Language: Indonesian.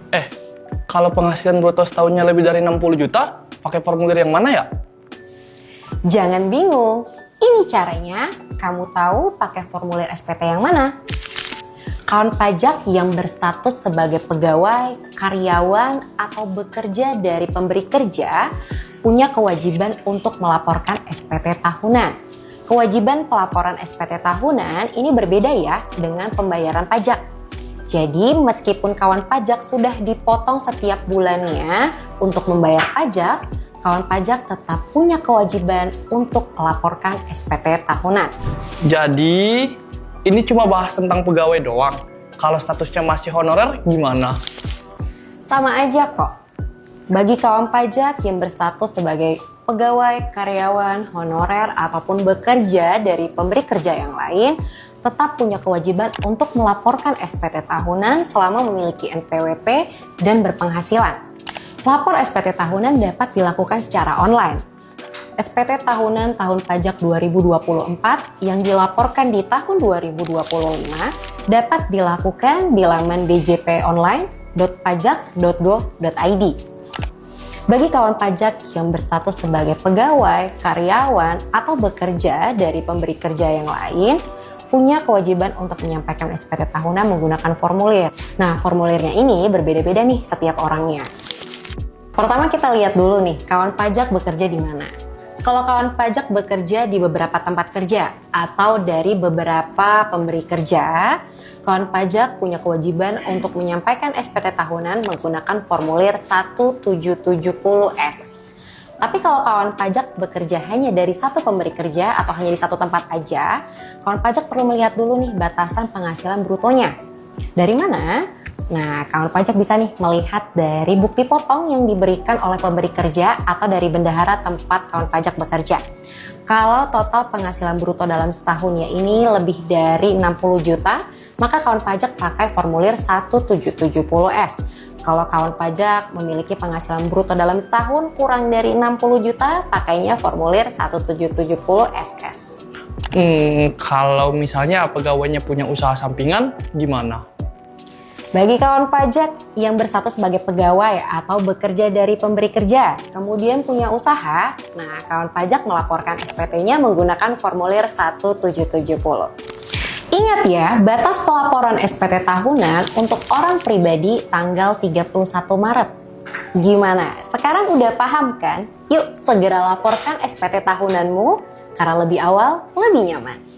Eh, kalau penghasilan bruto setahunnya lebih dari 60 juta, pakai formulir yang mana ya? Jangan bingung, ini caranya. Kamu tahu pakai formulir SPT yang mana? Kawan pajak yang berstatus sebagai pegawai, karyawan, atau bekerja dari pemberi kerja punya kewajiban untuk melaporkan SPT tahunan. Kewajiban pelaporan SPT tahunan ini berbeda ya dengan pembayaran pajak. Jadi meskipun kawan pajak sudah dipotong setiap bulannya untuk membayar pajak, kawan pajak tetap punya kewajiban untuk melaporkan SPT tahunan. Jadi, ini cuma bahas tentang pegawai doang. Kalau statusnya masih honorer, gimana? Sama aja kok. Bagi kawan pajak yang berstatus sebagai pegawai, karyawan, honorer, ataupun bekerja dari pemberi kerja yang lain, tetap punya kewajiban untuk melaporkan SPT tahunan selama memiliki NPWP dan berpenghasilan. Lapor SPT tahunan dapat dilakukan secara online. SPT tahunan tahun pajak 2024 yang dilaporkan di tahun 2025 dapat dilakukan di laman djponline.pajak.go.id. Bagi kawan pajak yang berstatus sebagai pegawai, karyawan, atau bekerja dari pemberi kerja yang lain, punya kewajiban untuk menyampaikan SPT tahunan menggunakan formulir. Nah, formulirnya ini berbeda-beda nih setiap orangnya. Pertama kita lihat dulu nih, kawan pajak bekerja di mana. Kalau kawan pajak bekerja di beberapa tempat kerja atau dari beberapa pemberi kerja, kawan pajak punya kewajiban untuk menyampaikan SPT tahunan menggunakan formulir 1770S. Tapi kalau kawan pajak bekerja hanya dari satu pemberi kerja atau hanya di satu tempat aja, kawan pajak perlu melihat dulu nih batasan penghasilan brutonya. Dari mana? Nah, kawan pajak bisa nih melihat dari bukti potong yang diberikan oleh pemberi kerja atau dari bendahara tempat kawan pajak bekerja. Kalau total penghasilan bruto dalam setahun ya ini lebih dari 60 juta, maka kawan pajak pakai formulir 1770S. Kalau kawan pajak memiliki penghasilan bruto dalam setahun kurang dari 60 juta, pakainya formulir 1770SS. Kalau misalnya pegawainya punya usaha sampingan, gimana? Bagi kawan pajak yang berstatus sebagai pegawai atau bekerja dari pemberi kerja, kemudian punya usaha, nah kawan pajak melaporkan SPT-nya menggunakan formulir 1770. Ingat ya, batas pelaporan SPT tahunan untuk orang pribadi tanggal 31 Maret. Gimana? Sekarang udah paham kan? Yuk segera laporkan SPT tahunanmu, karena lebih awal, lebih nyaman.